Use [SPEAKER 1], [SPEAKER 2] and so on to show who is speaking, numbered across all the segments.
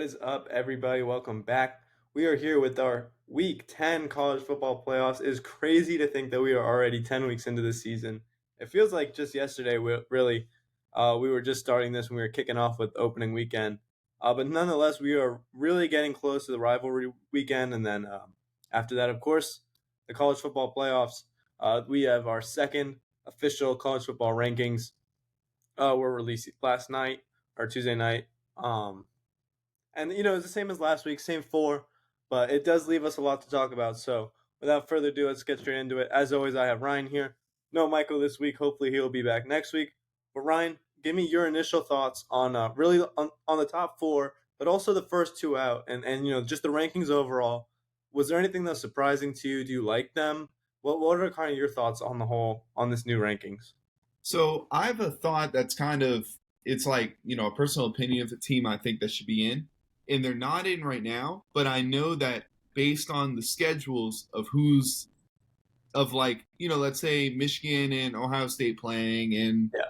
[SPEAKER 1] What is up, everybody? Welcome back. We are here with our Week 10 college football playoffs. It is crazy to think that we are already 10 weeks into the season. It feels like just yesterday, we were just starting this when we were kicking off with opening weekend. But nonetheless, we are really getting close to the rivalry weekend. And then after that, of course, the college football playoffs. We have our second official college football rankings were released last night or Tuesday night. And it's the same as last week, same four, but it does leave us a lot to talk about. So without further ado, let's get straight into it. As always, I have Ryan here. No Michael this week. Hopefully he'll be back next week. But Ryan, give me your initial thoughts on really on the top four, but also the first two out, and just the rankings overall. Was there anything that's surprising to you? Do you like them? What are kind of your thoughts on the whole on this new rankings?
[SPEAKER 2] So I have a thought that's it's like, a personal opinion of the team I think that should be in. And they're not in right now, but I know that based on the schedules of let's say Michigan and Ohio State playing, and
[SPEAKER 1] Yeah.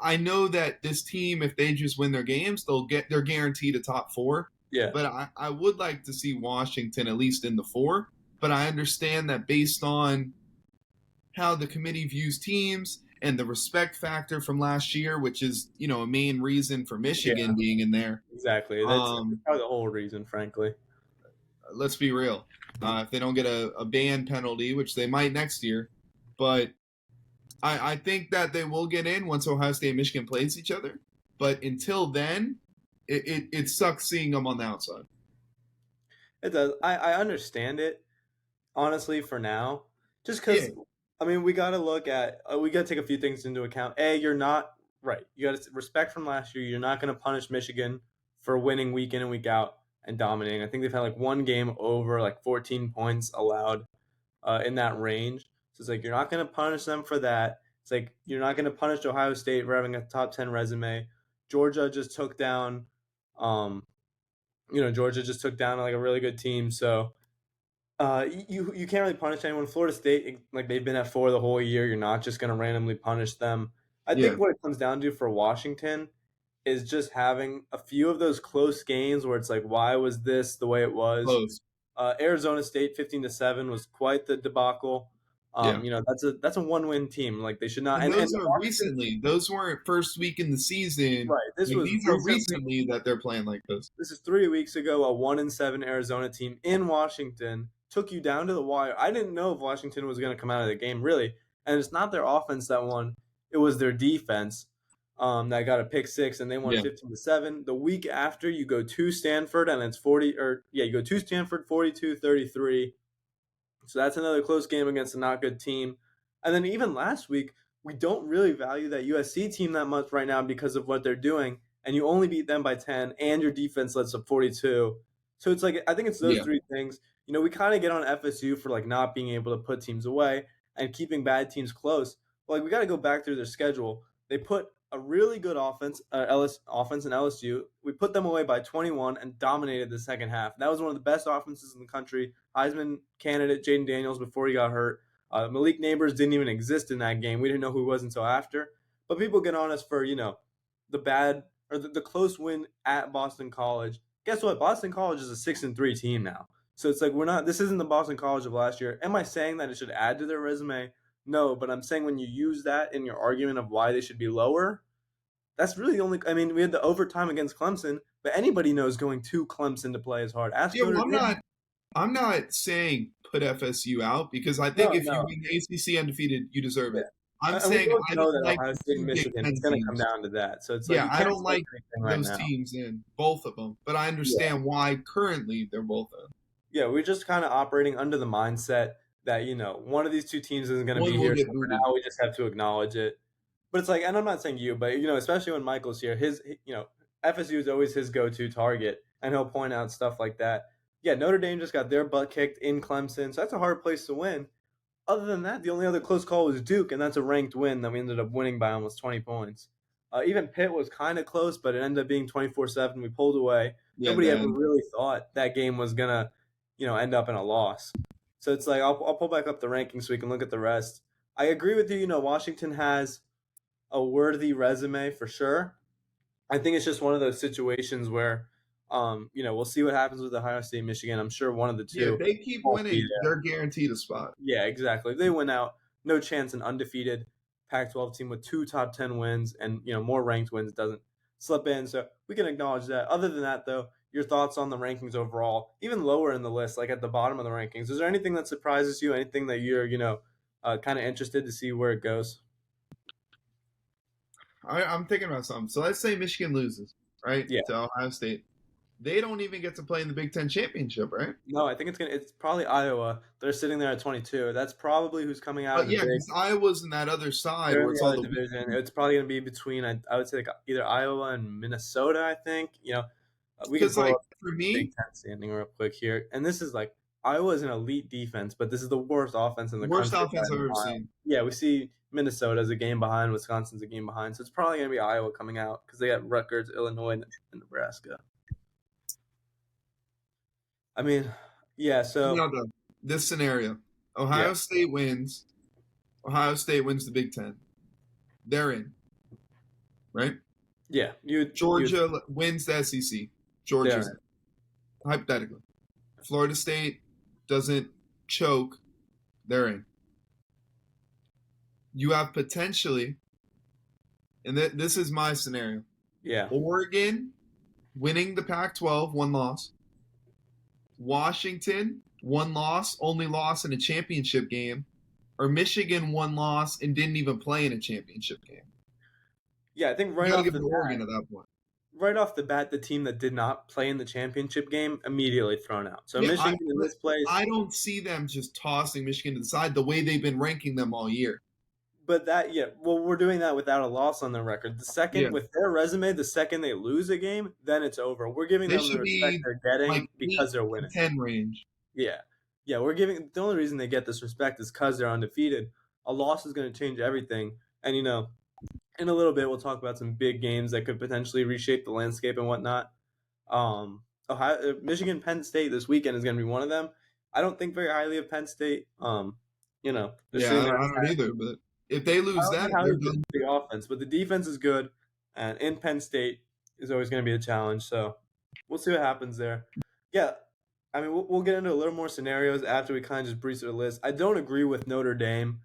[SPEAKER 2] I know that this team, if they just win their games, they're guaranteed a top four.
[SPEAKER 1] Yeah.
[SPEAKER 2] But I would like to see Washington at least in the four. But I understand that based on how the committee views teams and the respect factor from last year, which is, a main reason for Michigan
[SPEAKER 1] Yeah.
[SPEAKER 2] being in there.
[SPEAKER 1] Exactly. That's probably the whole reason, frankly.
[SPEAKER 2] Let's be real. If they don't get a ban penalty, which they might next year, but I think that they will get in once Ohio State and Michigan plays each other. But until then, it sucks seeing them on the outside.
[SPEAKER 1] It does. I understand it, honestly, for now. Just because, we got to we got to take a few things into account. A, you're not right. You got to respect from last year. You're not going to punish Michigan for winning week in and week out and dominating. I think they've had like one game over like 14 points allowed in that range. So it's like you're not going to punish them for that. It's like you're not going to punish Ohio State for having a top 10 resume. Georgia just took down um, Georgia just took down like a really good team. So you can't really punish anyone. Florida State, like they've been at 4 the whole year. You're not just going to randomly punish them. I think what it comes down to for Washington is just having a few of those close games where it's like, why was this the way it was?
[SPEAKER 2] Close.
[SPEAKER 1] Arizona State 15-7 was quite the debacle. That's a 1-win team. Like they should not.
[SPEAKER 2] And those are recently. Those weren't first week in the season.
[SPEAKER 1] Right.
[SPEAKER 2] These are recently that they're playing like this.
[SPEAKER 1] This is 3 weeks ago. A 1-7 Arizona team in Washington took you down to the wire. I didn't know if Washington was going to come out of the game really, and it's not their offense that won. It was their defense that got a pick six, and they won 15-7. The week after, you go to Stanford, and it's you go to Stanford 42-33. So that's another close game against a not good team. And then even last week, we don't really value that USC team that much right now because of what they're doing, and you only beat them by 10, and your defense lets up 42. So it's like I think it's those three things. We kind of get on FSU for like not being able to put teams away and keeping bad teams close. But like we got to go back through their schedule. They put a really good offense in LSU. We put them away by 21 and dominated the second half. That was one of the best offenses in the country. Heisman candidate Jaden Daniels before he got hurt. Malik Neighbors didn't even exist in that game. We didn't know who he was until after. But people get on us for the bad or the close win at Boston College. Guess what? Boston College is a 6-3 team now. So it's like this isn't the Boston College of last year. Am I saying that it should add to their resume? No, but I'm saying when you use that in your argument of why they should be lower, that's really the only. We had the overtime against Clemson, but anybody knows going to Clemson to play is hard.
[SPEAKER 2] I'm not saying put FSU out because I think you win the ACC undefeated, you deserve it. I'm saying
[SPEAKER 1] I don't like Ohio State and Michigan. It's going to come down to that. So it's
[SPEAKER 2] I don't like those teams in both of them, but I understand why currently they're both in.
[SPEAKER 1] Yeah, we're just kind of operating under the mindset that one of these two teams isn't going to be here. So for now, we just have to acknowledge it. But it's like, and I'm not saying you, but especially when Michael's here, FSU is always his go-to target, and he'll point out stuff like that. Yeah, Notre Dame just got their butt kicked in Clemson, so that's a hard place to win. Other than that, the only other close call was Duke, and that's a ranked win that we ended up winning by almost 20 points. Even Pitt was kind of close, but it ended up being 24-7. We pulled away. Nobody ever really thought that game was gonna, end up in a loss. So it's like I'll pull back up the rankings so we can look at the rest. I agree with you. Washington has a worthy resume for sure. I think it's just one of those situations where We'll see what happens with Ohio State, Michigan. I'm sure one of the
[SPEAKER 2] Yeah, if
[SPEAKER 1] two
[SPEAKER 2] they keep
[SPEAKER 1] won't be
[SPEAKER 2] winning,
[SPEAKER 1] there.
[SPEAKER 2] they're guaranteed a spot.
[SPEAKER 1] Yeah, exactly. If they win out, no chance an undefeated Pac-12 team with 2 top 10 wins and more ranked wins doesn't slip in. So we can acknowledge that. Other than that, though, your thoughts on the rankings overall, even lower in the list, like at the bottom of the rankings. Is there anything that surprises you? Anything that you're kind of interested to see where it goes?
[SPEAKER 2] I'm thinking about something. So let's say Michigan loses, right,
[SPEAKER 1] Yeah.
[SPEAKER 2] to Ohio State. They don't even get to play in the Big Ten championship, right?
[SPEAKER 1] No, I think it's probably Iowa. They're sitting there at 22. That's probably who's coming out of
[SPEAKER 2] But
[SPEAKER 1] the
[SPEAKER 2] yeah,
[SPEAKER 1] big.
[SPEAKER 2] because Iowa's in that other side
[SPEAKER 1] They're
[SPEAKER 2] where
[SPEAKER 1] in
[SPEAKER 2] it's
[SPEAKER 1] the
[SPEAKER 2] all
[SPEAKER 1] other
[SPEAKER 2] the weak
[SPEAKER 1] division.
[SPEAKER 2] teams.
[SPEAKER 1] It's probably going to be between I would say like either Iowa and Minnesota. I think we can
[SPEAKER 2] Because
[SPEAKER 1] pull
[SPEAKER 2] like
[SPEAKER 1] up
[SPEAKER 2] for
[SPEAKER 1] the Big
[SPEAKER 2] me,
[SPEAKER 1] Ten standing real quick here, and this is like Iowa is an elite defense, but this is the worst offense in the
[SPEAKER 2] worst
[SPEAKER 1] country by
[SPEAKER 2] offense
[SPEAKER 1] a
[SPEAKER 2] I've ever
[SPEAKER 1] mile.
[SPEAKER 2] seen.
[SPEAKER 1] Yeah, we see Minnesota's a game behind, Wisconsin's a game behind, so it's probably going to be Iowa coming out because they got Rutgers, Illinois, and Nebraska. I mean, yeah. So
[SPEAKER 2] Now this scenario,
[SPEAKER 1] yeah,
[SPEAKER 2] Ohio State wins. Ohio State wins the Big Ten. They're in, right?
[SPEAKER 1] yeah. You
[SPEAKER 2] Georgia wins the SEC. Georgia's
[SPEAKER 1] there.
[SPEAKER 2] hypothetically. Florida State doesn't choke. They're in. You have potentially, and this is my scenario.
[SPEAKER 1] Yeah.
[SPEAKER 2] Oregon winning the Pac-12, one loss. Washington, one loss, only loss in a championship game. Or Michigan, one loss and didn't even play in a championship game.
[SPEAKER 1] Yeah, I think
[SPEAKER 2] You got to give it to Oregon at that point.
[SPEAKER 1] right off the bat, the team that did not play in the championship game immediately thrown out. So
[SPEAKER 2] Yeah,
[SPEAKER 1] Michigan in this place,
[SPEAKER 2] I don't see them just tossing Michigan to the side the way they've been ranking them all year.
[SPEAKER 1] but we're doing that without a loss on their record. The
[SPEAKER 2] Yeah,
[SPEAKER 1] second with their resume, the second they lose a game, then it's over. We're giving
[SPEAKER 2] they
[SPEAKER 1] them the
[SPEAKER 2] should
[SPEAKER 1] respect
[SPEAKER 2] be
[SPEAKER 1] they're
[SPEAKER 2] like
[SPEAKER 1] getting because
[SPEAKER 2] 8
[SPEAKER 1] they're
[SPEAKER 2] to
[SPEAKER 1] winning.
[SPEAKER 2] 10 range.
[SPEAKER 1] Yeah, yeah, we're giving the only reason they get this respect is because they're undefeated. A loss is going to change everything, and in a little bit we'll talk about some big games that could potentially reshape the landscape and whatnot. Michigan, Penn State this weekend is going to be one of them. I don't think very highly of Penn State. They're
[SPEAKER 2] Yeah,
[SPEAKER 1] sitting there.
[SPEAKER 2] I don't either. But if they
[SPEAKER 1] I
[SPEAKER 2] lose
[SPEAKER 1] don't
[SPEAKER 2] that,
[SPEAKER 1] think highly
[SPEAKER 2] they're
[SPEAKER 1] of
[SPEAKER 2] done.
[SPEAKER 1] the offense, but the defense is good, and in Penn State is always going to be a challenge. So we'll see what happens there. Yeah, I mean we'll get into a little more scenarios after we kind of just breeze through the list. I don't agree with Notre Dame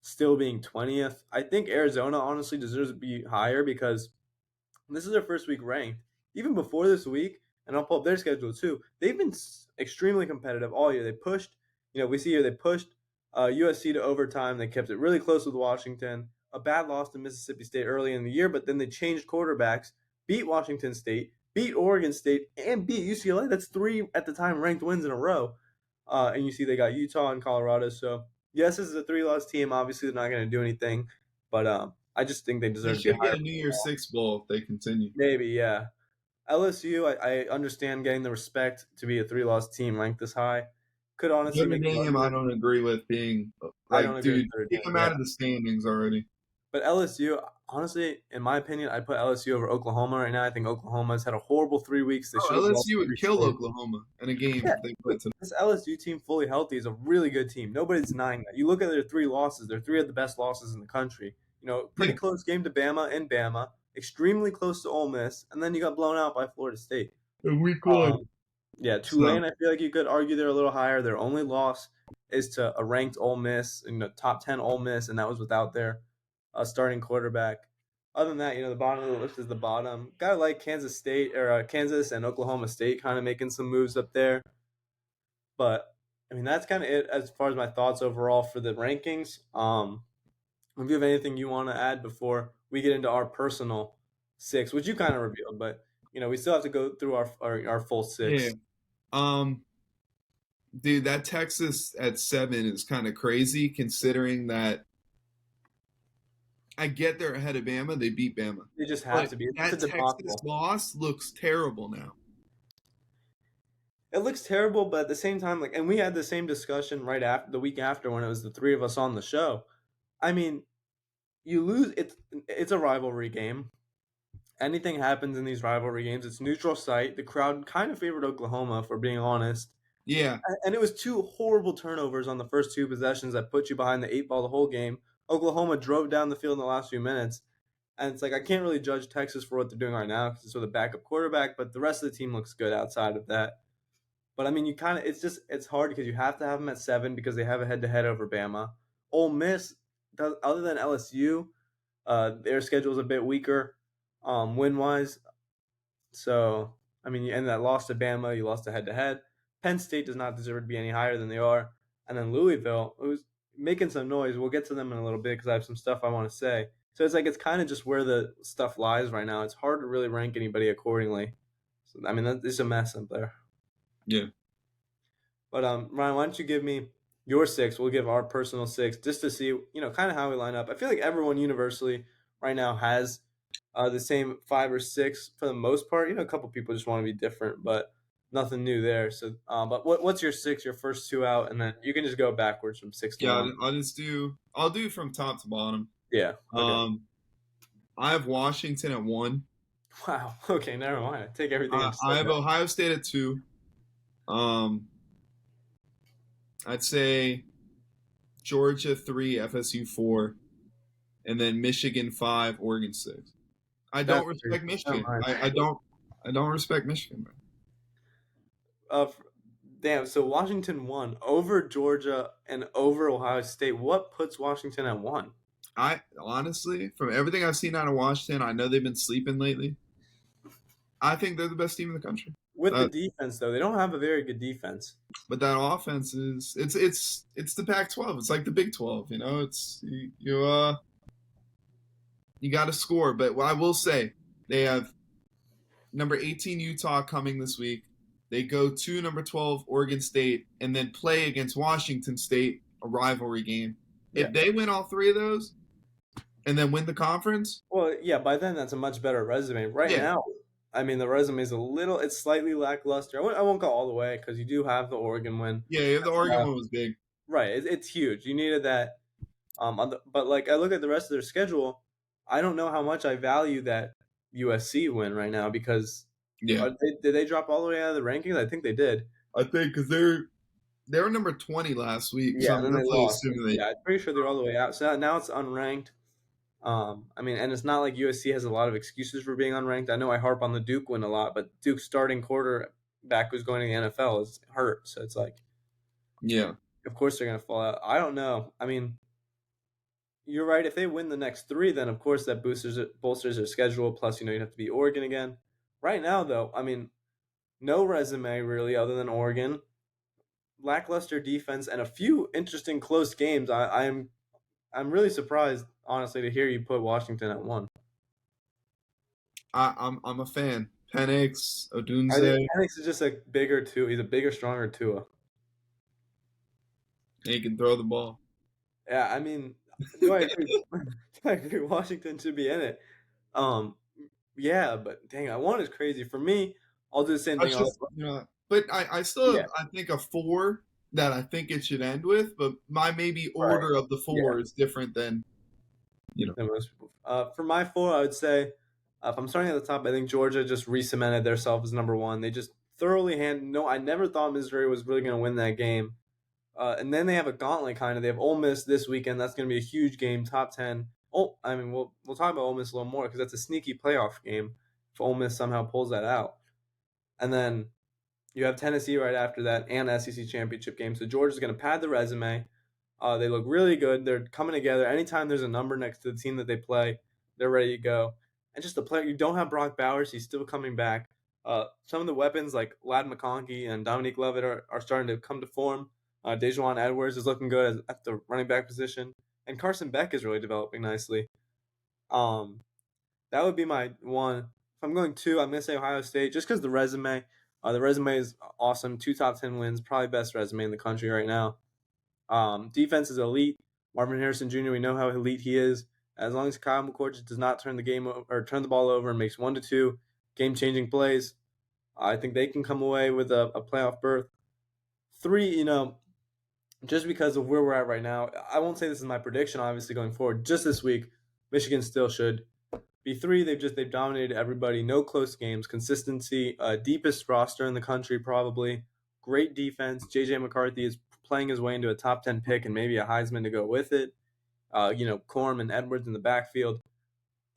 [SPEAKER 1] still being 20th. I think Arizona honestly deserves to be higher because this is their first week ranked. Even before this week, and I'll pull up their schedule too. They've been extremely competitive all year. They pushed, we see here they pushed USC to overtime. They kept it really close with Washington. A bad loss to Mississippi State early in the year, but then they changed quarterbacks, beat Washington State, beat Oregon State, and beat UCLA. That's 3 at the time ranked wins in a row. And you see they got Utah and Colorado. So yes, this is a 3-loss team. Obviously, they're not going to do anything, but I just think they
[SPEAKER 2] They
[SPEAKER 1] deserve to be
[SPEAKER 2] should get
[SPEAKER 1] higher.
[SPEAKER 2] a New Year's Six bowl if they continue.
[SPEAKER 1] Maybe, yeah. LSU, I understand getting the respect to be a 3-loss team ranked this high. Could honestly
[SPEAKER 2] Notre
[SPEAKER 1] make an
[SPEAKER 2] Dame, I
[SPEAKER 1] argument.
[SPEAKER 2] don't agree with being
[SPEAKER 1] I don't
[SPEAKER 2] like,
[SPEAKER 1] agree with
[SPEAKER 2] dude,
[SPEAKER 1] Notre
[SPEAKER 2] kick
[SPEAKER 1] Dame,
[SPEAKER 2] them
[SPEAKER 1] yeah.
[SPEAKER 2] out of the standings already.
[SPEAKER 1] But LSU, honestly, in my opinion, I put LSU over Oklahoma right now. I think Oklahoma's had a horrible 3 weeks. They
[SPEAKER 2] Oh,
[SPEAKER 1] should have lost
[SPEAKER 2] LSU would
[SPEAKER 1] every
[SPEAKER 2] kill
[SPEAKER 1] game.
[SPEAKER 2] Oklahoma in a game
[SPEAKER 1] Yeah,
[SPEAKER 2] if they played tonight.
[SPEAKER 1] this LSU team fully healthy is a really good team. Nobody's denying that. You look at their 3 losses; they're 3 of the best losses in the country. Pretty
[SPEAKER 2] Yeah,
[SPEAKER 1] close game to Bama in Bama, extremely close to Ole Miss, and then you got blown out by Florida State.
[SPEAKER 2] in week one.
[SPEAKER 1] Yeah,
[SPEAKER 2] So
[SPEAKER 1] Tulane, I feel like you could argue they're a little higher. Their only loss is to a ranked Ole Miss, top 10 Ole Miss, and that was without their starting quarterback. Other than that, the bottom of the list is the bottom. Gotta like Kansas State or Kansas and Oklahoma State kind of making some moves up there. But I mean, that's kind of it as far as my thoughts overall for the rankings. If you have anything you want to add before we get into our personal 6, which you kind of revealed, but we still have to go through our full 6.
[SPEAKER 2] yeah, um, dude, that Texas at 7 is kind of crazy considering that I get they're ahead of Bama. They beat Bama.
[SPEAKER 1] They just have
[SPEAKER 2] But
[SPEAKER 1] to be. It's
[SPEAKER 2] that
[SPEAKER 1] a
[SPEAKER 2] Texas
[SPEAKER 1] debacle.
[SPEAKER 2] loss looks terrible now.
[SPEAKER 1] It looks terrible, but at the same time, and we had the same discussion right after the week after when it was the 3 of us on the show. I mean, you lose. It's a rivalry game. Anything happens in these rivalry games. It's neutral site. The crowd kind of favored Oklahoma, if we're being honest.
[SPEAKER 2] Yeah,
[SPEAKER 1] And it was 2 horrible turnovers on the first 2 possessions that put you behind the 8 ball the whole game. Oklahoma drove down the field in the last few minutes. And it's like I can't really judge Texas for what they're doing right now because it's with a backup quarterback, but the rest of the team looks good outside of that. But I mean, you kind of it's hard because you have to have them at 7 because they have a head to head over Bama. Ole Miss, other than LSU, their schedule is a bit weaker, win wise. So I mean, and that loss to Bama, you lost a head to head. Penn State does not deserve to be any higher than they are, and then Louisville, who's making some noise. We'll get to them in a little bit because I have some stuff I want to say. So it's like it's kind of just where the stuff lies right now. It's hard to really rank anybody accordingly. So I mean, it's a mess up there.
[SPEAKER 2] Yeah.
[SPEAKER 1] But Ryan, why don't you give me your 6? We'll give our personal 6 just to see, kind of how we line up. I feel like everyone universally right now has the same 5 or 6 for the most part. A couple people just want to be different, but nothing new there. So, but what's your 6? Your first 2 out, and then you can just go backwards from 6 to
[SPEAKER 2] Yeah,
[SPEAKER 1] 1.
[SPEAKER 2] I'll do from top to bottom.
[SPEAKER 1] Yeah. Okay.
[SPEAKER 2] I have Washington at 1.
[SPEAKER 1] Wow. Okay. Never mind. I take everything I
[SPEAKER 2] I
[SPEAKER 1] said
[SPEAKER 2] have
[SPEAKER 1] back.
[SPEAKER 2] Ohio State at 2. I'd say Georgia 3, FSU 4, and then Michigan 5, Oregon 6. I don't respect
[SPEAKER 1] Never
[SPEAKER 2] Michigan.
[SPEAKER 1] mind.
[SPEAKER 2] I don't respect Michigan, man.
[SPEAKER 1] F- Damn. So Washington won over Georgia and over Ohio State. What puts Washington at 1?
[SPEAKER 2] I honestly, from everything I've seen out of Washington, I know they've been sleeping lately. I think they're the best team in the country.
[SPEAKER 1] With the defense, though, they don't have a very good defense.
[SPEAKER 2] But that offense is it's the Pac-12. It's like the Big 12. It's you got to score. But what I will say, they have number 18 Utah coming this week. They go to number 12 Oregon State and then play against Washington State, a rivalry game.
[SPEAKER 1] Yeah.
[SPEAKER 2] If they win all 3 of those and then win the conference,
[SPEAKER 1] Well, yeah, by then that's a much better resume. Right
[SPEAKER 2] yeah.
[SPEAKER 1] now, I mean, the resume is it's slightly lackluster. I won't go all the way because you do have the Oregon win.
[SPEAKER 2] Yeah, the Oregon one was big.
[SPEAKER 1] Right, it's huge. You needed that. But like I look at the rest of their schedule, I don't know how much I value that USC win right now because did they drop all the way out of the rankings? I think they did.
[SPEAKER 2] I think because they were number 20 last week.
[SPEAKER 1] Yeah,
[SPEAKER 2] so
[SPEAKER 1] and then they
[SPEAKER 2] definitely
[SPEAKER 1] lost.
[SPEAKER 2] assuming
[SPEAKER 1] Yeah, I'm pretty sure they're all the way out. So now it's unranked. I mean, and it's not like USC has a lot of excuses for being unranked. I know I harp on the Duke win a lot, but Duke's starting quarterback who's going to the NFL is hurt. So it's like,
[SPEAKER 2] yeah,
[SPEAKER 1] of course they're going to fall out. I don't know. I mean, you're right. If they win the next 3, then of course that bolsters their schedule. Plus, you have to be Oregon again. Right now, though, I mean, no resume really other than Oregon. Lackluster defense and a few interesting close games. I'm really surprised, honestly, to hear you put Washington at 1.
[SPEAKER 2] I'm a fan. Penix,
[SPEAKER 1] I
[SPEAKER 2] Odunze.
[SPEAKER 1] think Penix is just a bigger Tua. He's a bigger, stronger Tua.
[SPEAKER 2] He can throw the ball.
[SPEAKER 1] Yeah, I mean, do I agree? I agree Washington should be in it. Yeah, but dang, 1 is crazy for me. I'll do the same thing.
[SPEAKER 2] But I still have, I think, a 4 that I think it should end with. But my maybe order of the 4 is different than
[SPEAKER 1] than most people. For my 4, I would say if I'm starting at the top, I think Georgia just re-cemented themselves as number 1. They just thoroughly I never thought Missouri was really going to win that game. And then they have a gauntlet kind of. They have Ole Miss this weekend. That's going to be a huge game, top 10. Oh, I mean, we'll talk about Ole Miss a little more because that's a sneaky playoff game if Ole Miss somehow pulls that out. And then you have Tennessee right after that and SEC championship game. So Georgia's going to pad the resume. They look really good. They're coming together. Anytime there's a number next to the team that they play, they're ready to go. And just the player, you don't have Brock Bowers. He's still coming back. Some of the weapons like Lad McConkey and Dominique Lovett are starting to come to form. Dejuan Edwards is looking good at the running back position. And Carson Beck is really developing nicely. That would be my 1. If I'm going 2, I'm going to say Ohio State just because the resume. The resume is awesome. 2 top 10 wins. Probably best resume in the country right now. Defense is elite. Marvin Harrison Jr., we know how elite he is. As long as Kyle McCord does not turn the ball over and makes 1 to 2 game-changing plays, I think they can come away with a playoff berth. 3, just because of where we're at right now, I won't say this is my prediction, obviously, going forward. Just this week, Michigan still should be 3. They've dominated everybody. No close games. Consistency. Deepest roster in the country, probably. Great defense. J.J. McCarthy is playing his way into a top 10 pick and maybe a Heisman to go with it. Corm and Edwards in the backfield.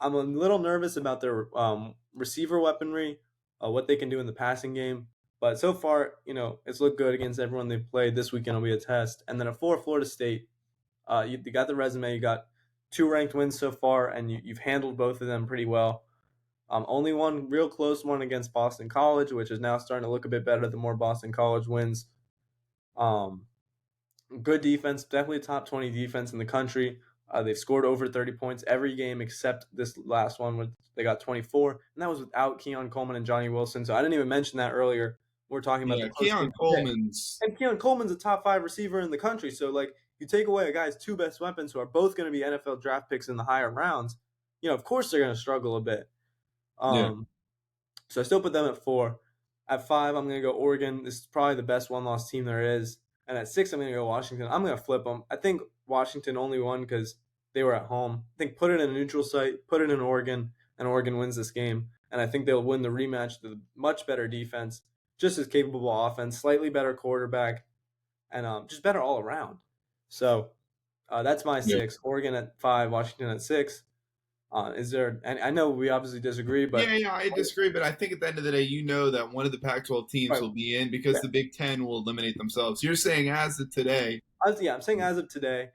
[SPEAKER 1] I'm a little nervous about their receiver weaponry, what they can do in the passing game. But so far, it's looked good against everyone they've played. This weekend will be a test. And then at 4, Florida State. You got the resume. You got 2 ranked wins so far, and you've handled both of them pretty well. Only one real close one against Boston College, which is now starting to look a bit better the more Boston College wins. Um, Good defense, definitely top 20 defense in the country. They've scored over 30 points every game except this last one where they got 24, and that was without Keon Coleman and Johnny Wilson. So I didn't even mention that earlier. We're talking about
[SPEAKER 2] Yeah,
[SPEAKER 1] the close
[SPEAKER 2] Keon
[SPEAKER 1] game today.
[SPEAKER 2] Coleman's.
[SPEAKER 1] And Keon Coleman's a top 5 receiver in the country. So, like, you take away a guy's 2 best weapons who are both going to be NFL draft picks in the higher rounds, of course they're going to struggle a bit.
[SPEAKER 2] Yeah.
[SPEAKER 1] So I still put them at 4. At 5, I'm going to go Oregon. This is probably the best one-loss team there is. And at 6, I'm going to go Washington. I'm going to flip them. I think Washington only won because they were at home. I think put it in a neutral site, put it in Oregon, and Oregon wins this game. And I think they'll win the rematch to the much better defense, just as capable offense, slightly better quarterback, and just better all around. So that's my
[SPEAKER 2] Yeah.
[SPEAKER 1] 6. Oregon at 5, Washington at 6. Is there? And I know we obviously disagree, but
[SPEAKER 2] Yeah, I disagree, but I think at the end of the day, that one of the Pac-12 teams
[SPEAKER 1] right,
[SPEAKER 2] will be in because
[SPEAKER 1] yeah.
[SPEAKER 2] the Big Ten will eliminate themselves. You're saying as of today,
[SPEAKER 1] I'm saying as of today,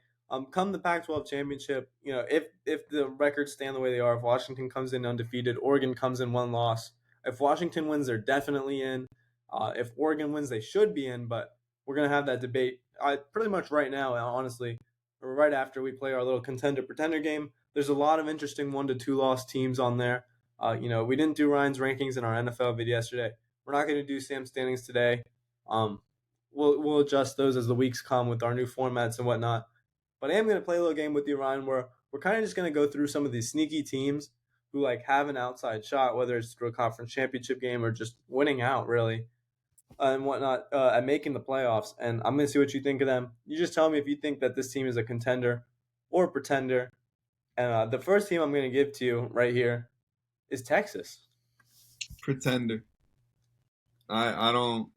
[SPEAKER 1] come the Pac-12 championship, if the records stand the way they are, if Washington comes in undefeated, Oregon comes in 1 loss. If Washington wins, they're definitely in. If Oregon wins, they should be in. But we're gonna have that debate pretty much right now, honestly, or right after we play our little contender pretender game. There's a lot of interesting 1 to 2 loss teams on there. We didn't do Ryan's rankings in our NFL video yesterday. We're not going to do Sam's standings today. Um, we'll adjust those as the weeks come with our new formats and whatnot. But I am going to play a little game with you, Ryan, where we're kind of just going to go through some of these sneaky teams who have an outside shot, whether it's through a conference championship game or just winning out, really, and whatnot, at making the playoffs. And I'm going to see what you think of them. You just tell me if you think that this team is a contender or a pretender. And the first team I'm going to give to you right here is Texas.
[SPEAKER 2] pretender. I don't.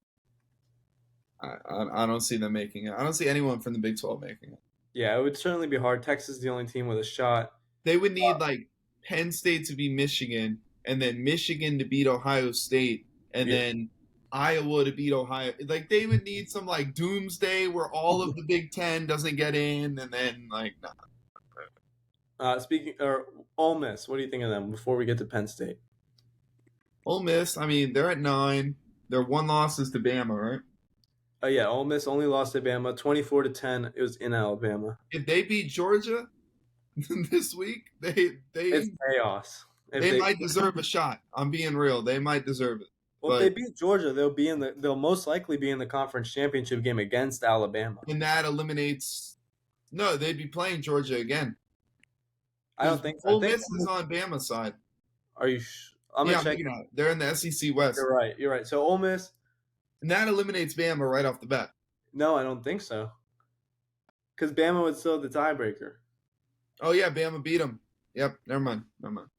[SPEAKER 2] I don't see them making it. I don't see anyone from the Big 12 making it.
[SPEAKER 1] Yeah, it would certainly be hard. Texas is the only team with a shot.
[SPEAKER 2] They would need Penn State to be Michigan, and then Michigan to beat Ohio State, and then Iowa to beat Ohio. They would need some doomsday where all of the Big Ten doesn't get in, and then
[SPEAKER 1] Speaking or Ole Miss, what do you think of them before we get to Penn State?
[SPEAKER 2] Ole Miss. I mean, they're at 9. Their 1 loss is to Bama, right?
[SPEAKER 1] Yeah, Ole Miss only lost to Bama, 24-10. It was in Alabama.
[SPEAKER 2] If they beat Georgia this week,
[SPEAKER 1] It's chaos.
[SPEAKER 2] They might deserve a shot. I'm being real. They might deserve it.
[SPEAKER 1] Well, if they beat Georgia, they'll most likely be in the conference championship game against Alabama.
[SPEAKER 2] And that eliminates. No, they'd be playing Georgia again.
[SPEAKER 1] I don't think so.
[SPEAKER 2] Ole Miss is on Bama's side.
[SPEAKER 1] Are you? I'm gonna check.
[SPEAKER 2] They're in the SEC West.
[SPEAKER 1] You're right. So Ole Miss.
[SPEAKER 2] And that eliminates Bama right off the bat.
[SPEAKER 1] No, I don't think so. Because Bama would still have the tiebreaker.
[SPEAKER 2] Oh yeah, Bama beat them. Yep. Never mind.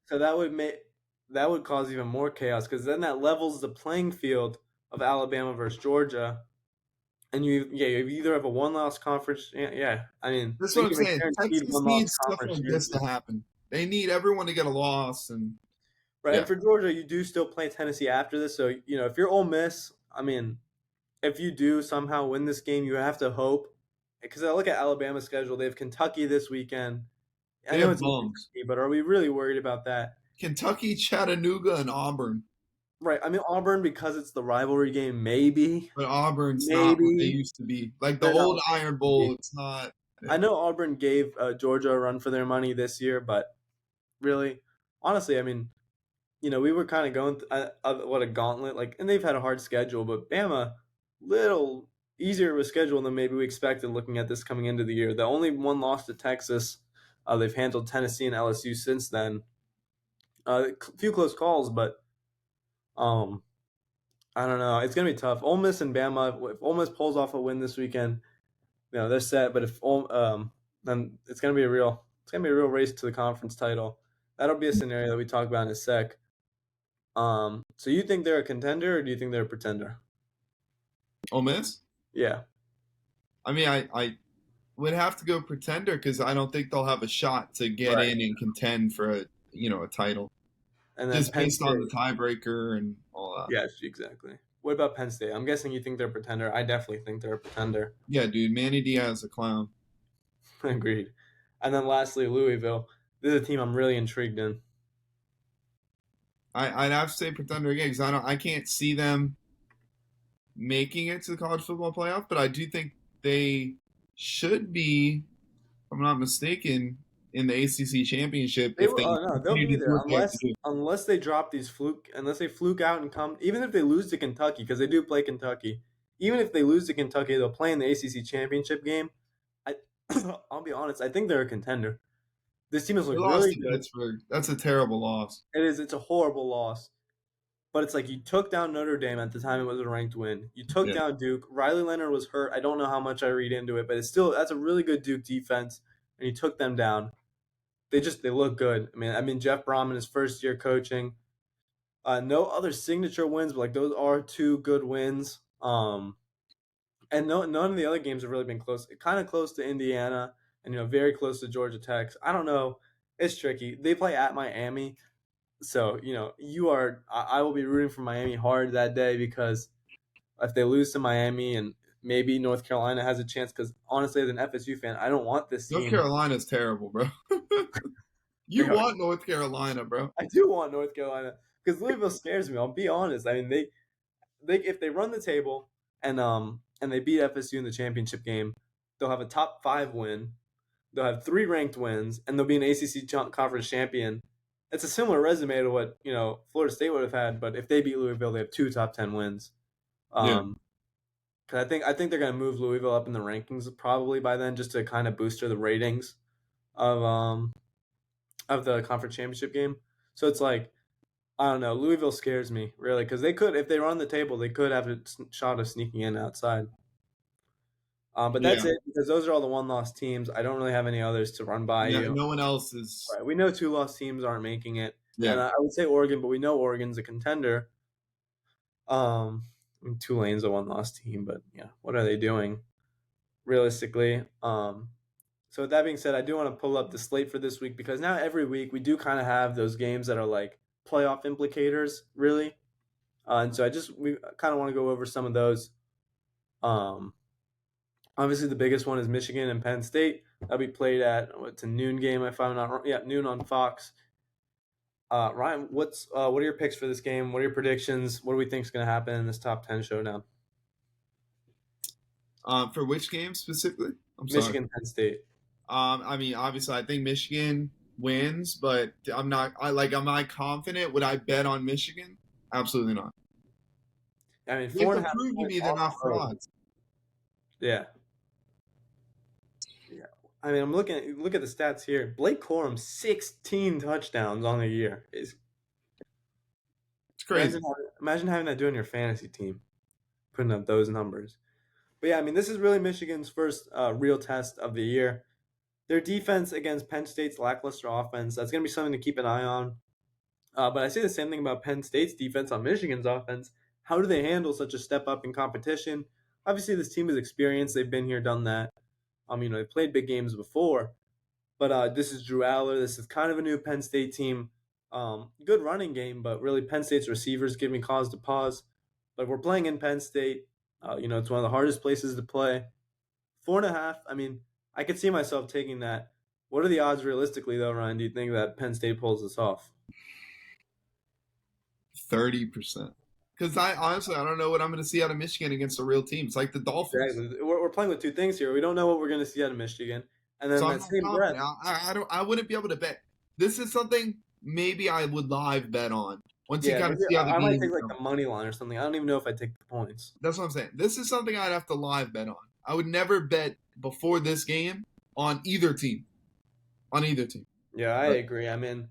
[SPEAKER 1] So that would cause even more chaos because then that levels the playing field of Alabama versus Georgia, and you either have a 1-loss conference. Yeah. I mean,
[SPEAKER 2] that's what I'm saying. Texas needs stuff like this to happen. They need everyone to get a loss, and
[SPEAKER 1] right. Yeah. And for Georgia, you do still play Tennessee after this. So if you're Ole Miss, I mean, if you do somehow win this game, you have to hope. Because I look at Alabama's schedule, they have Kentucky this weekend. I know it's easy, but are we really worried about that?
[SPEAKER 2] Kentucky, Chattanooga, and Auburn.
[SPEAKER 1] Right. I mean, Auburn, because it's the rivalry game, maybe.
[SPEAKER 2] But Auburn's not what they used to be. The old Iron Bowl, it's not.
[SPEAKER 1] I know Auburn gave Georgia a run for their money this year, but really, honestly, I mean, we were kind of going what a gauntlet. And they've had a hard schedule, but Bama, little easier of a schedule than maybe we expected looking at this coming into the year. The only 1 loss to Texas. They've handled Tennessee and LSU since then. A few close calls, but I don't know. It's gonna be tough. Ole Miss and Bama. If Ole Miss pulls off a win this weekend, they're set. But if then it's gonna be a real race to the conference title. That'll be a scenario that we talk about in a sec. So you think they're a contender, or do you think they're a pretender?
[SPEAKER 2] Ole Miss?
[SPEAKER 1] Yeah.
[SPEAKER 2] I mean, I would have to go pretender because I don't think they'll have a shot to get in and contend for a title
[SPEAKER 1] And then
[SPEAKER 2] just
[SPEAKER 1] Penn
[SPEAKER 2] based on the
[SPEAKER 1] State.
[SPEAKER 2] tiebreaker and all that.
[SPEAKER 1] Yes, exactly. What about Penn State? I'm guessing you think they're a pretender. I definitely think they're a pretender.
[SPEAKER 2] Yeah, dude, Manny Diaz is a clown.
[SPEAKER 1] Agreed. And then lastly, Louisville. This is a team I'm really intrigued in.
[SPEAKER 2] I'd have to say pretender again because I can't see them making it to the college football playoff, but I do think they should be, if I'm not mistaken, in the ACC championship
[SPEAKER 1] They
[SPEAKER 2] if
[SPEAKER 1] will.
[SPEAKER 2] they
[SPEAKER 1] Oh no, they'll
[SPEAKER 2] continue
[SPEAKER 1] be
[SPEAKER 2] to do
[SPEAKER 1] there
[SPEAKER 2] what they have to do.
[SPEAKER 1] unless they drop these fluke unless they fluke out and come. Even if they lose to Kentucky, because they do play Kentucky. Even if they lose to Kentucky, they'll play in the ACC championship game. I, I'll be honest. I think they're a contender. This team has
[SPEAKER 2] They
[SPEAKER 1] looked
[SPEAKER 2] lost
[SPEAKER 1] really
[SPEAKER 2] to
[SPEAKER 1] good.
[SPEAKER 2] Pittsburgh. That's a terrible loss.
[SPEAKER 1] It is. It's a horrible loss. But it's like you took down Notre Dame at the time it was a ranked win. You took
[SPEAKER 2] Yeah.
[SPEAKER 1] down Duke. Riley Leonard was hurt. I don't know how much I read into it, but it's still that's a really good Duke defense, and you took them down. They look good. I mean Jeff Brom in his first year coaching. No other signature wins, but like those are two good wins. And none of the other games have really been close. Kind of close to Indiana, and very close to Georgia Tech. I don't know. It's tricky. They play at Miami, so you are. I will be rooting for Miami hard that day because if they lose to Miami and maybe North Carolina has a chance, because honestly, as an FSU fan, I don't want this
[SPEAKER 2] North
[SPEAKER 1] team.
[SPEAKER 2] Carolina's terrible, bro.
[SPEAKER 1] They
[SPEAKER 2] You
[SPEAKER 1] are.
[SPEAKER 2] want North Carolina, bro.
[SPEAKER 1] I do want North Carolina because Louisville scares me. I'll be honest. I mean, they if they run the table and they beat FSU in the championship game, they'll have a top 5 win. They'll have 3 ranked wins, and they'll be an ACC conference champion. It's a similar resume to what Florida State would have had, but if they beat Louisville, they have 2 top 10 wins.
[SPEAKER 2] Yeah.
[SPEAKER 1] Because I think they're going to move Louisville up in the rankings probably by then, just to kind of booster the ratings of the conference championship game. So it's like I don't know. Louisville scares me really because they could, if they run the table, they could have a shot of sneaking in outside. But that's
[SPEAKER 2] Yeah.
[SPEAKER 1] it because those are all the one-loss teams. I don't really have any others to run by
[SPEAKER 2] Yeah.
[SPEAKER 1] you.
[SPEAKER 2] No one else is.
[SPEAKER 1] Right. We know 2-loss teams aren't making it, and
[SPEAKER 2] Yeah.
[SPEAKER 1] I would say Oregon, but we know Oregon's a contender. I mean, Tulane's a one-loss team, but yeah, what are they doing realistically? So with that being said, I do want to pull up the slate for this week because now every week we do kind of have those games that are like playoff implicators, really. And so we kind of want to go over some of those. Um, Obviously, the biggest one is Michigan and Penn State. That'll be played at it's a noon game if I'm not wrong. Yeah, noon on Fox. Ryan, what are your picks for this game? What are your predictions? What do we think is going to happen in this top 10 showdown?
[SPEAKER 2] For which game specifically? I'm sorry.
[SPEAKER 1] Michigan, Penn State.
[SPEAKER 2] I mean, obviously, I think Michigan wins, but I'm not. Am I confident? Would I bet on Michigan? Absolutely not.
[SPEAKER 1] I mean,
[SPEAKER 2] They
[SPEAKER 1] four
[SPEAKER 2] have
[SPEAKER 1] and
[SPEAKER 2] to
[SPEAKER 1] a half
[SPEAKER 2] prove to
[SPEAKER 1] points
[SPEAKER 2] me they're
[SPEAKER 1] on
[SPEAKER 2] not
[SPEAKER 1] the road.
[SPEAKER 2] frauds.
[SPEAKER 1] Yeah. Yeah. I mean, look at the stats here. Blake Corum, 16 touchdowns on the year.
[SPEAKER 2] It's crazy.
[SPEAKER 1] Imagine having that doing your fantasy team, putting up those numbers. But yeah, I mean, this is really Michigan's first real test of the year. Their defense against Penn State's lackluster offense, that's going to be something to keep an eye on. But I say the same thing about Penn State's defense on Michigan's offense. How do they handle such a step up in competition? Obviously, this team is experienced. They've been here, done that. They've played big games before. But this is Drew Aller. This is kind of a new Penn State team. Good running game, but really Penn State's receivers give me cause to pause. But we're playing in Penn State. It's one of the hardest places to play. 4.5. I mean, I could see myself taking that. What are the odds realistically, though, Ryan? Do you think that Penn State pulls this off?
[SPEAKER 2] 30%. Because I don't know what I'm going to see out of Michigan against a real team. It's like the Dolphins.
[SPEAKER 1] Exactly. We're playing with two things here. We don't know what we're going to see out of Michigan, and then
[SPEAKER 2] So I'm
[SPEAKER 1] that
[SPEAKER 2] not
[SPEAKER 1] same breath.
[SPEAKER 2] confident. I wouldn't be able to bet. This is something maybe I would live bet on once you
[SPEAKER 1] Yeah,
[SPEAKER 2] kind of
[SPEAKER 1] maybe
[SPEAKER 2] see how the
[SPEAKER 1] I might
[SPEAKER 2] game
[SPEAKER 1] take like
[SPEAKER 2] goes.
[SPEAKER 1] the money line or something. I don't even know if I take the points.
[SPEAKER 2] That's what I'm saying. This is something I'd have to live bet on. I would never bet before this game on either team. On either team.
[SPEAKER 1] Yeah, I
[SPEAKER 2] But
[SPEAKER 1] agree. I mean,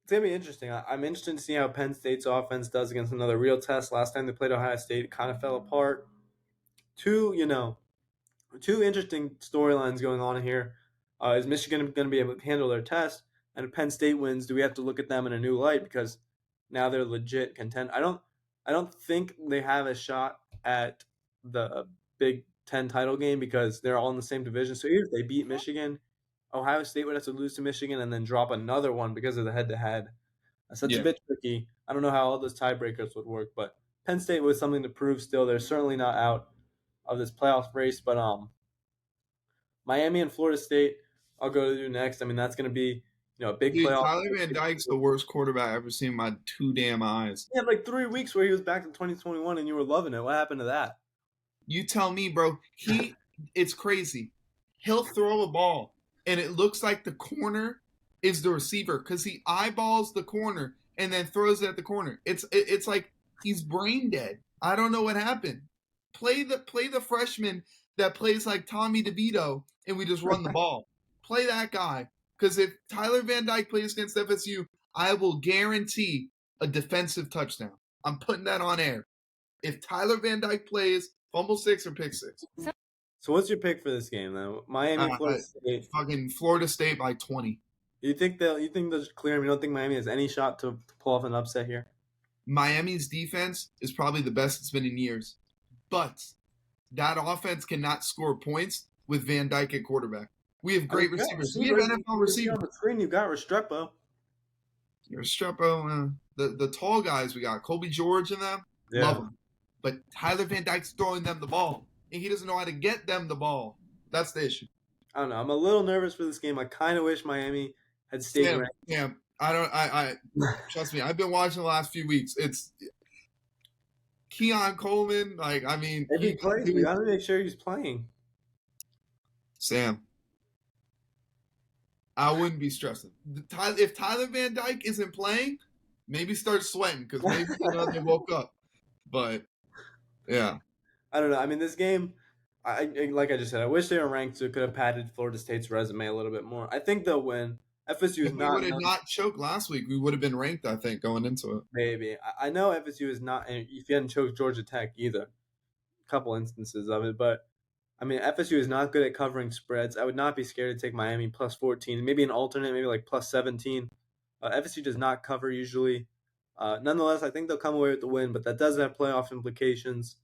[SPEAKER 1] it's gonna be interesting. I'm interested to see how Penn State's offense does against another real test. Last time they played Ohio State, it kind of fell apart. Two, two interesting storylines going on here. Is Michigan going to be able to handle their test? And if Penn State wins, do we have to look at them in a new light because now they're legit content? I don't think they have a shot at the Big Ten title game because they're all in the same division. So even if they beat Michigan, Ohio State would have to lose to Michigan and then drop another one because of the head-to-head. So it's a
[SPEAKER 2] Yeah.
[SPEAKER 1] bit tricky. I don't know how all those tiebreakers would work, but Penn State was something to prove still. They're certainly not out of this playoff race, but Miami and Florida State, I'll go to next. I mean, that's going to be a big
[SPEAKER 2] Dude,
[SPEAKER 1] playoff.
[SPEAKER 2] Tyler Van Dyke's the worst quarterback I've ever seen in my two damn eyes.
[SPEAKER 1] He had like 3 weeks where he was back in 2021 and you were loving it. What happened to that?
[SPEAKER 2] You tell me, bro. It's crazy. He'll throw a ball, and it looks like the corner is the receiver because he eyeballs the corner and then throws it at the corner. It's like he's brain dead. I don't know what happened. Play the freshman that plays like Tommy DeVito, and we just run the ball. Play that guy because if Tyler Van Dyke plays against FSU, I will guarantee a defensive touchdown. I'm putting that on air. If Tyler Van Dyke plays, fumble 6 or pick 6.
[SPEAKER 1] So what's your pick for this game then? Miami, Florida State.
[SPEAKER 2] Fucking Florida State by 20.
[SPEAKER 1] You think they'll just clear them? You don't think Miami has any shot to pull off an upset here?
[SPEAKER 2] Miami's defense is probably the best it's been in years. But that offense cannot score points with Van Dyke at quarterback. We have great receivers. We have NFL receivers.
[SPEAKER 1] On the screen, you got Restrepo.
[SPEAKER 2] Restrepo, the tall guys we got, Colby George and them, love them. But Tyler Van Dyke's throwing them the ball, and he doesn't know how to get them the ball. That's the issue.
[SPEAKER 1] I don't know. I'm a little nervous for this game. I kind of wish Miami had stayed ranked.
[SPEAKER 2] Yeah, I trust me. I've been watching the last few weeks. It's Keon Coleman. Like, I mean,
[SPEAKER 1] if he plays, we gotta make sure he's playing.
[SPEAKER 2] Sam, I wouldn't be stressing. If Tyler Van Dyke isn't playing, maybe start sweating because maybe they woke up. But yeah,
[SPEAKER 1] I don't know. I mean, this game, like I just said, I wish they were ranked so it could have padded Florida State's resume a little bit more. I think they'll win. FSU is
[SPEAKER 2] if we would have not choked last week, we would have been ranked, I think, going into it.
[SPEAKER 1] Maybe. I know FSU is not, and if you hadn't choked Georgia Tech either, a couple instances of it, but I mean, FSU is not good at covering spreads. I would not be scared to take Miami plus 14, maybe an alternate, maybe like plus 17. FSU does not cover usually. Nonetheless, I think they'll come away with the win, but that does have playoff implications.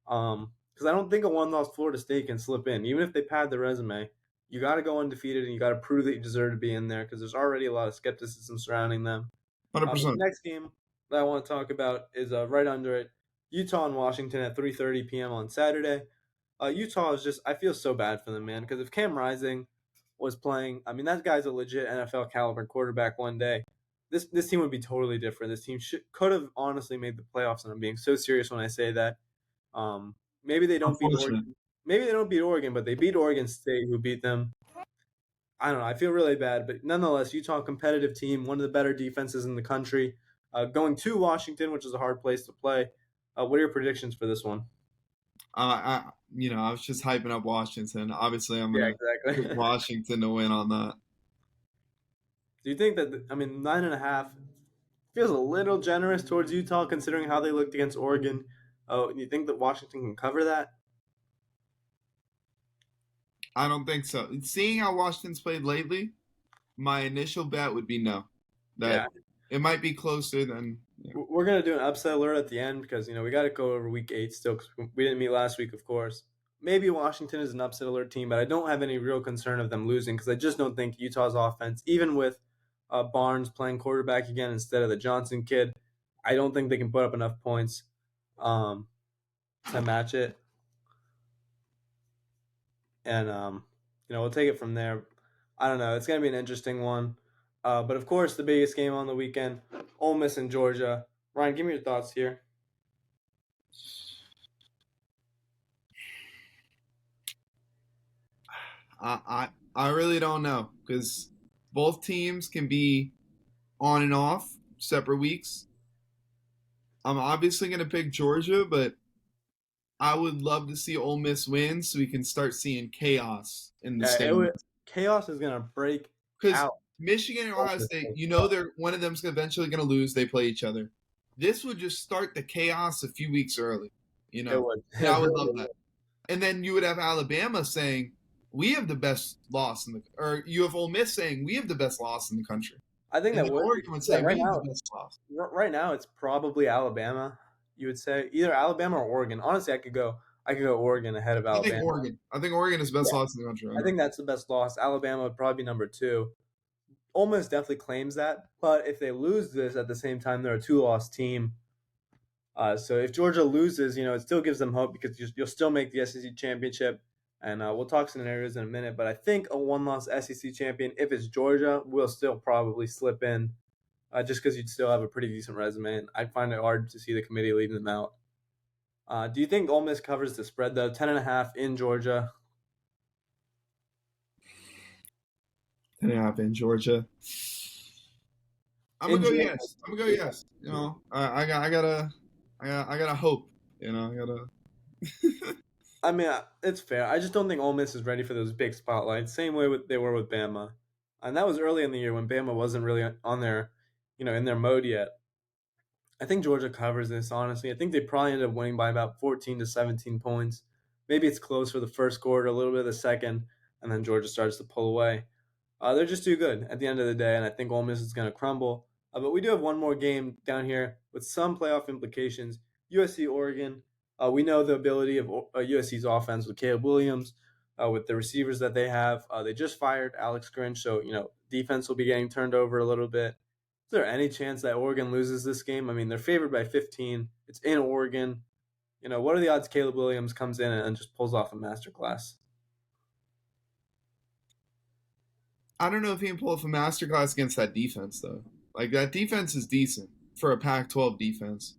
[SPEAKER 1] Because I don't think a one-loss Florida State can slip in, even if they pad the resume. You got to go undefeated, and you got to prove that you deserve to be in there because there's already a lot of skepticism surrounding them.
[SPEAKER 2] 100%.
[SPEAKER 1] The next game that I want to talk about is right under it, Utah and Washington at 3:30 p.m. on Saturday. Utah is just, I feel so bad for them, man, because if Cam Rising was playing, I mean, that guy's a legit NFL caliber quarterback one day. This team would be totally different. This team could have honestly made the playoffs, and I'm being so serious when I say that. Maybe they don't beat Oregon. Maybe they don't beat Oregon, but they beat Oregon State, who beat them. I don't know. I feel really bad, but nonetheless, Utah, competitive team, one of the better defenses in the country. Going to Washington, which is a hard place to play. What are your predictions for this one?
[SPEAKER 2] I was just hyping up Washington. Obviously, I'm going to pick Washington to win on that.
[SPEAKER 1] Do you think that, 9.5 feels a little generous towards Utah considering how they looked against Oregon? Oh, you think that Washington can cover that?
[SPEAKER 2] I don't think so. Seeing how Washington's played lately, my initial bet would be no. It might be closer than.
[SPEAKER 1] Yeah. We're going to do an upset alert at the end because, we got to go over week 8 still because we didn't meet last week, of course. Maybe Washington is an upset alert team, but I don't have any real concern of them losing because I just don't think Utah's offense, even with Barnes playing quarterback again instead of the Johnson kid, I don't think they can put up enough points to match it. And, we'll take it from there. I don't know. It's going to be an interesting one. But, of course, the biggest game on the weekend, Ole Miss and Georgia. Ryan, give me your thoughts here.
[SPEAKER 2] I really don't know because both teams can be on and off separate weeks. I'm obviously going to pick Georgia, but I would love to see Ole Miss win so we can start seeing chaos in the stadium.
[SPEAKER 1] Chaos is going to break out.
[SPEAKER 2] Michigan and Ohio State, they're one of them's eventually going to lose. They play each other. This would just start the chaos a few weeks early. I would love that. And then you would have Alabama saying, we have the best loss or you have Ole Miss saying, we have the best loss in the country.
[SPEAKER 1] I think that
[SPEAKER 2] Oregon would say, we have the best loss.
[SPEAKER 1] Right now, it's probably Alabama. You would say either Alabama or Oregon. Honestly, I could go I could go Oregon ahead of
[SPEAKER 2] I think
[SPEAKER 1] Alabama.
[SPEAKER 2] Oregon. I think Oregon is the best
[SPEAKER 1] Yeah,
[SPEAKER 2] loss in the country right
[SPEAKER 1] I
[SPEAKER 2] now.
[SPEAKER 1] think that's the best loss. Alabama would probably be number two. Ole Miss definitely claims that, but if they lose this at the same time, they're a two-loss team. So if Georgia loses, it still gives them hope because you'll still make the SEC championship. And we'll talk scenarios in a minute, but I think a one-loss SEC champion, if it's Georgia, will still probably slip in, just because you'd still have a pretty decent resume. And I'd find it hard to see the committee leaving them out. Do you think Ole Miss covers the spread though? 10.5 in Georgia.
[SPEAKER 2] 10.5 in Georgia. I'm gonna
[SPEAKER 1] In
[SPEAKER 2] go
[SPEAKER 1] Georgia,
[SPEAKER 2] yes. I'm gonna go yes. I gotta hope. I gotta.
[SPEAKER 1] I mean, it's fair. I just don't think Ole Miss is ready for those big spotlights. Same way they were with Bama, and that was early in the year when Bama wasn't really on their, in their mode yet. I think Georgia covers this. Honestly, I think they probably ended up winning by about 14 to 17 points. Maybe it's close for the first quarter, a little bit of the second, and then Georgia starts to pull away. They're just too good at the end of the day, and I think Ole Miss is going to crumble. But we do have one more game down here with some playoff implications. USC Oregon. We know the ability of USC's offense with Caleb Williams, with the receivers that they have. They just fired Alex Grinch, so defense will be getting turned over a little bit. Is there any chance that Oregon loses this game? I mean, they're favored by 15. It's in Oregon. What are the odds Caleb Williams comes in and just pulls off a masterclass?
[SPEAKER 2] I don't know if he can pull off a masterclass against that defense though. Like that defense is decent for a Pac-12 defense.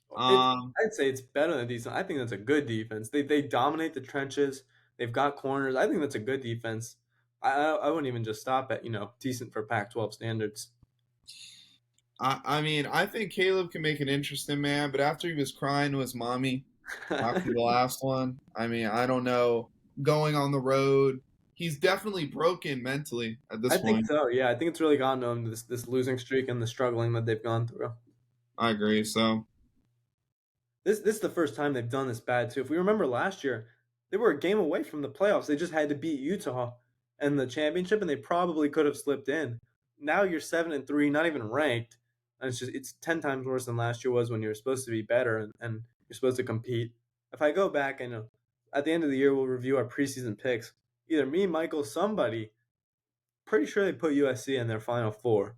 [SPEAKER 1] It's
[SPEAKER 2] Um,
[SPEAKER 1] I'd say it's better than decent. I think that's a good defense. They dominate the trenches. They've got corners. I think that's a good defense. I wouldn't even just stop at decent for Pac-12 standards.
[SPEAKER 2] I mean, I think Caleb can make an interesting man, but after he was crying to his mommy after the last one, I mean, I don't know. Going on the road, he's definitely broken mentally at this
[SPEAKER 1] I think
[SPEAKER 2] point.
[SPEAKER 1] so. Yeah, I think it's really gotten to them this losing streak and the struggling that they've gone through.
[SPEAKER 2] I agree. So
[SPEAKER 1] This is the first time they've done this bad too. If we remember last year, they were a game away from the playoffs. They just had to beat Utah in the championship, and they probably could have slipped in. Now you're 7-3, not even ranked, and it's 10 times worse than last year was when you were supposed to be better and you're supposed to compete. If I go back and at the end of the year we'll review our preseason picks. Either me, Michael, somebody. Pretty sure they put USC in their final four.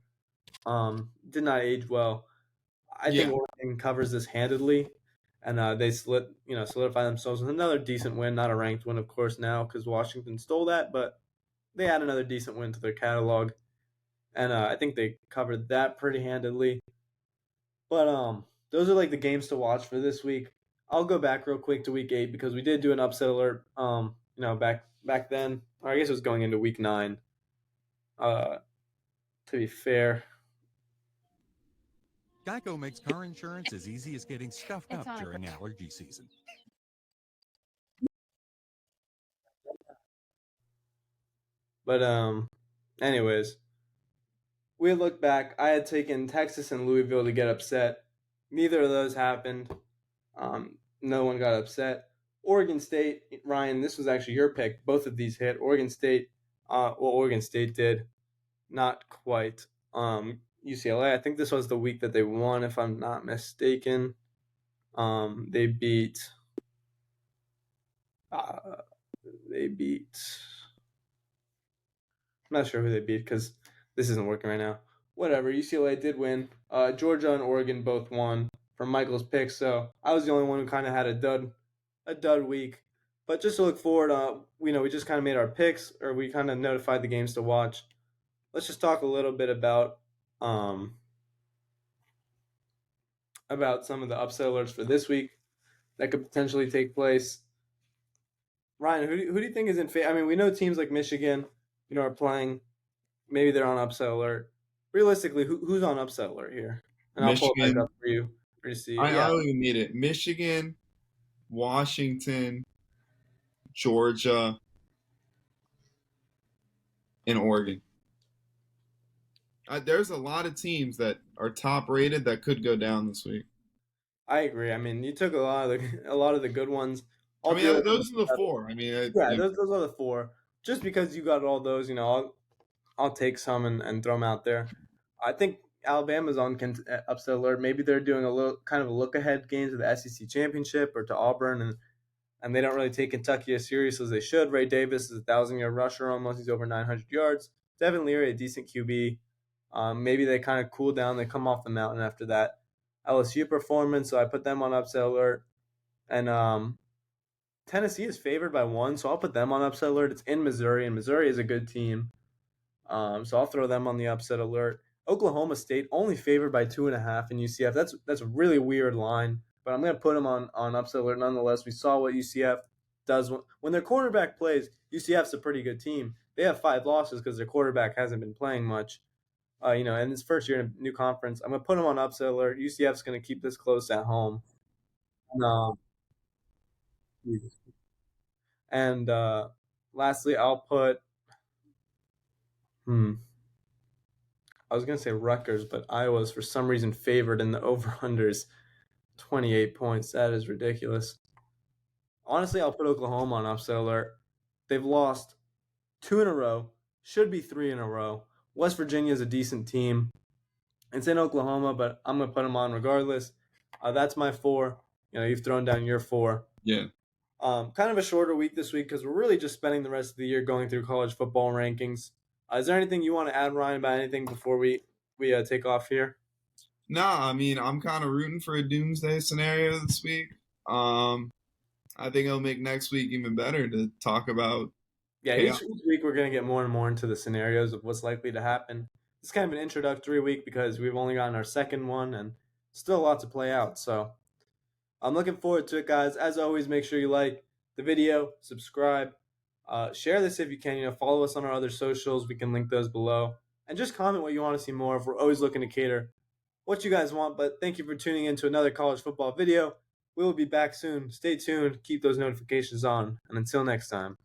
[SPEAKER 1] Did not age well. I think
[SPEAKER 2] yeah,
[SPEAKER 1] Oregon covers this handedly, and they solidify themselves with another decent win. Not a ranked win, of course, now because Washington stole that, but they add another decent win to their catalog, and I think they covered that pretty handedly. But those are like the games to watch for this week. I'll go back real quick to week 8 because we did do an upset alert. Back then, or I guess it was going into week 9. Uh, to be fair,
[SPEAKER 3] Geico makes car insurance as easy as getting stuffed up during allergy season.
[SPEAKER 1] but anyways, we look back. I had taken Texas and Louisville to get upset. Neither of those happened. No one got upset. Oregon State, Ryan, this was actually your pick. Both of these hit. Oregon State, Oregon State did not quite. UCLA, I think this was the week that they won, if I'm not mistaken. They beat. Uh, they beat. I'm not sure who they beat because this isn't working right now. Whatever. UCLA did win. Georgia and Oregon both won from Michael's pick. So I was the only one who kind of had a dud week. But just to look forward, we just kind of made our picks, or we kind of notified the games to watch. Let's just talk a little bit um, about some of the upset alerts for this week that could potentially take place. Ryan, who do you think is in favor? I mean, we know teams like Michigan, are playing. Maybe they're on upset alert. Realistically, who's on upset alert here? And I'll pull it back
[SPEAKER 2] Michigan.
[SPEAKER 1] up for you to see.
[SPEAKER 2] I
[SPEAKER 1] Yeah,
[SPEAKER 2] don't even need it. Michigan, Washington, Georgia, and Oregon. There's a lot of teams that are top rated that could go down this week.
[SPEAKER 1] I agree. I mean, you took a lot of the good ones.
[SPEAKER 2] I
[SPEAKER 1] All
[SPEAKER 2] mean,
[SPEAKER 1] three of them.
[SPEAKER 2] those are the four. I mean,
[SPEAKER 1] Yeah, those are the four. Just because you got all those, I'll take some and throw them out there. I think Alabama's on upset alert. Maybe they're doing a little kind of a look ahead game to the SEC championship or to Auburn, and and they don't really take Kentucky as serious as they should. Ray Davis is a 1,000-yard rusher almost. He's over 900 yards. Devin Leary, a decent QB. Maybe they kind of cool down. They come off the mountain after that LSU performance, so I put them on upset alert. And Tennessee is favored by 1, so I'll put them on upset alert. It's in Missouri, and Missouri is a good team. So I'll throw them on the upset alert. Oklahoma State only favored by 2.5 in UCF. That's a really weird line, but I'm going to put them on upset alert nonetheless. We saw what UCF does when their quarterback plays. UCF's a pretty good team. They have 5 losses because their quarterback hasn't been playing much. And his first year in a new conference. I'm going to put them on upset alert. UCF's going to keep this close at home. And lastly, I'll put I was going to say Rutgers, but Iowa's for some reason favored in the over-unders 28 points. That is ridiculous. Honestly, I'll put Oklahoma on upset alert. They've lost 2 in a row, should be 3 in a row. West Virginia is a decent team. It's in Oklahoma, but I'm going to put them on regardless. That's my 4. You've thrown down your 4.
[SPEAKER 2] Yeah.
[SPEAKER 1] Kind of a shorter week this week because we're really just spending the rest of the year going through college football rankings. Is there anything you want to add, Ryan, about anything before we take off here?
[SPEAKER 2] No, I mean, I'm kind of rooting for a doomsday scenario this week. I think it'll make next week even better to talk about.
[SPEAKER 1] Yeah, each week we're going to get more and more into the scenarios of what's likely to happen. It's kind of an introductory week because we've only gotten our second one and still a lot to play out. So I'm looking forward to it, guys. As always, make sure you like the video, subscribe, share this if you can. Follow us on our other socials. We can link those below. And just comment what you want to see more of. We're always looking to cater what you guys want. But thank you for tuning in to another college football video. We will be back soon. Stay tuned. Keep those notifications on. And until next time.